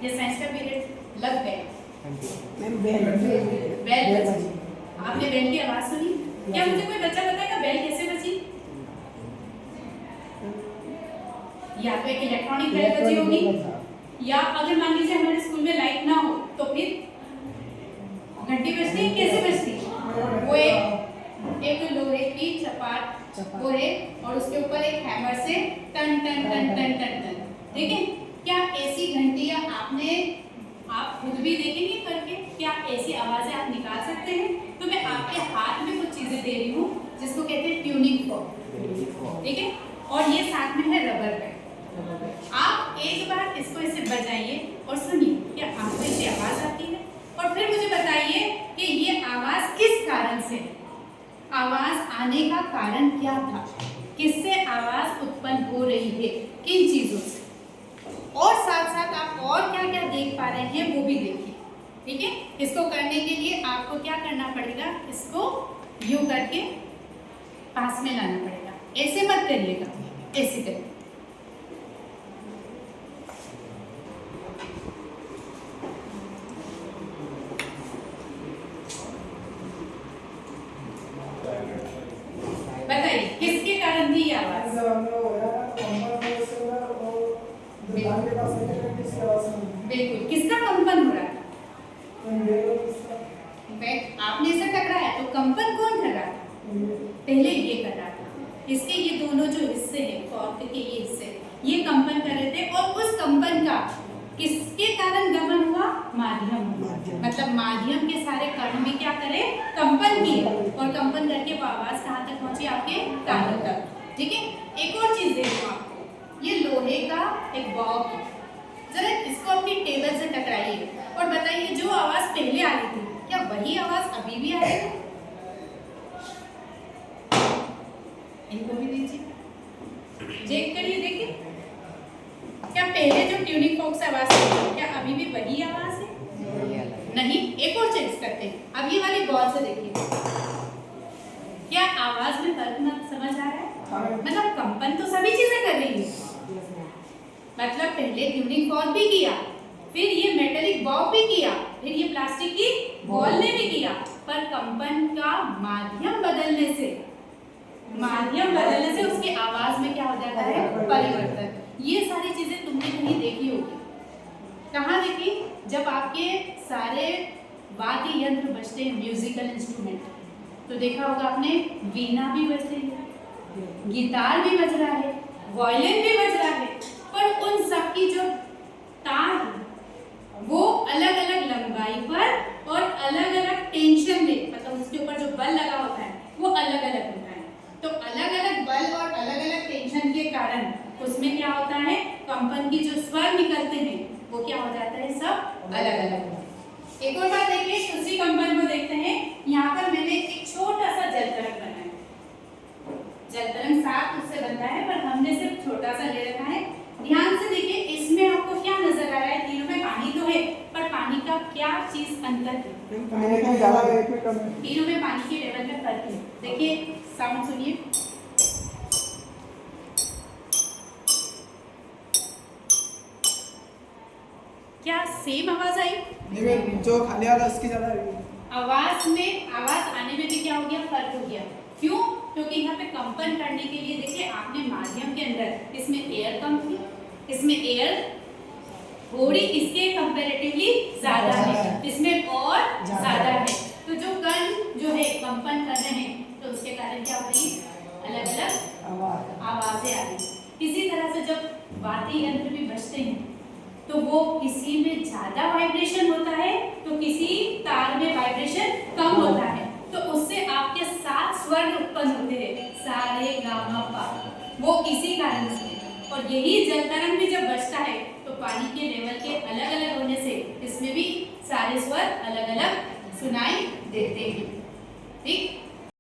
ये साइंस का पीरियड लग गया। मैम बेल बजी। आपने बेल की आवाज सुनी? क्या मुझे कोई बच्चा बताएगा बेल कैसे बजी? या तो एक इलेक्ट्रॉनिक बेल बजी होगी, या अगर मान लीजिए हमारे स्कूल में लाइट ना हो तो फिर घंटी बजती है। कैसे बजती है? वो एक लोहे की चपाट वो है और उसके ऊपर एक हैमर से टन टन टन टन टन टन। ठीक है? क्या ऐसी घंटियां आप खुद भी देखेंगे करके? क्या ऐसी आवाजें आप निकाल सकते हैं? तो मैं आपके हाथ में कुछ चीजें दे रही हूँ जिसको कहते हैं ट्यूनिंग फॉर्क। ठीक है? और ये साथ में है रबर बैंड। आप एक बार इसको ऐसे बजाइए और सुनिए, क्या आपको इससे आवाज आती है? और फिर मुझे बताइए कि ये आवाज किस कारण से, आवाज आने का कारण क्या था, किससे आवाज उत्पन्न हो रही है, किन चीजों से, और साथ साथ आप और क्या क्या देख पा रहे हैं वो भी देखिए। ठीक है? इसको करने के लिए आपको क्या करना पड़ेगा, इसको यूं करके पास में लाना पड़ेगा। ऐसे मत करिएगा, ऐसे करिए। बताइए किसके कारण थी ये आवाज? बिल्कुल, किसका कंपन हो रहा था? आपने इसे टकराया तो कंपन कौन कर रहा था? पहले ये कर रहा था। इसके ये दोनों जो हिस्से हैं, फॉर्क के ये हिस्से, ये कंपन कर रहे थे और उस कंपन का किसके कारण गमन हुआ? माध्यम। मतलब माध्यम के सारे कण भी क्या करें? कंपन किए, और कंपन करके वो आवाज कहाँ तक पहुंची? आपके कानों तक। ठीक है? एक और चीज देखो आपको, ये लोहे का एक बॉब है। जरा इसको अपनी टेबल से टकराइए और बताइए जो आवाज पहले आ रही थी, क्या वही आवाज अभी भी आ रही है? इनको भी दीजिए, चेक करिए, देखिए क्या पहले जो ट्यूनिंग फॉर्क से आवाज थी, क्या अभी भी वही आवाज है? नहीं। एक और चेक करते हैं। अब ये वाली बॉल से देखिए, क्या आवाज में फर्क मत समझ आ रहा है? मतलब कंपन तो सभी चीजें कर रही है। मतलब पहले ट्यूनिंग फॉर्क भी किया, फिर ये मेटेलिक बॉब भी किया, फिर ये प्लास्टिक की बॉल ने भी किया, पर कंपन का माध्यम बदलने से उसकी आवाज में क्या हो जाता है? परिवर्तन। ये सारी चीजें तुमने कहीं देखी होगी। कहाँ देखी? जब आपके सारे वाद्य यंत्र बजते हैं, म्यूजिकल इंस्ट्रूमेंट, तो देखा होगा आपने वीणा भी बज रही है, गिटार भी बज रहा है, वायलिन भी बज रहा है, पर उन सब की जो तार वो अलग अलग लंबाई पर और अलग अलग टेंशन में, मतलब उसके ऊपर जो बल लगा होता है वो अलग अलग होता है। तो अलग अलग बल और अलग अलग टेंशन के कारण उसमें क्या होता है? कंपन की जो स्वर निकलते हैं वो क्या हो जाता है? सब अलग अलग। एक और बात देखिए, उसी कंपन को देखते हैं। यहाँ पर मैंने एक छोटा सा जल तरंग बनाया। जल तरंग 7 उससे बनता है, पर हमने सिर्फ छोटा सा ले रखा है। ध्यान से देखिए, इसमें आपको क्या नजर आ रहा है? तीनों में पानी तो है, पर पानी का क्या चीज अंतर है? तीनों में पानी के लेवल में फर्क है। देखिए, साउंड सुनिए। क्या सेम आवाज आई? नहीं, जो खाली वाला उसकी ज्यादा आवाज आने में भी क्या हो गया? फर्क हो गया। क्यों? क्योंकि यहाँ पे कंपन करने के लिए देखिए आपने माध्यम के अंदर, इसमें एयर कम थी, इसमें एयर थोड़ी इसके कंपैरेटिवली ज्यादा है, इसमें और ज्यादा है। तो जो कण जो है कंपन कर रहे हैं, तो उसके कारण क्या हो रही है? अलग अलग आवाजें आ रही। इसी तरह से जब वाद्य यंत्र भी बजते हैं तो वो किसी में ज्यादा वाइब्रेशन होता है तो किसी तार में वाइब्रेशन कम होता है, तो उससे आपके 7 स्वर उत्पन्न होते हैं, सा रे गा मा पा, वो इसी कारण से। और यही जल तरंग भी जब बजता है तो पानी के लेवल के अलग अलग होने से इसमें भी सारे स्वर अलग अलग सुनाई देते हैं। ठीक?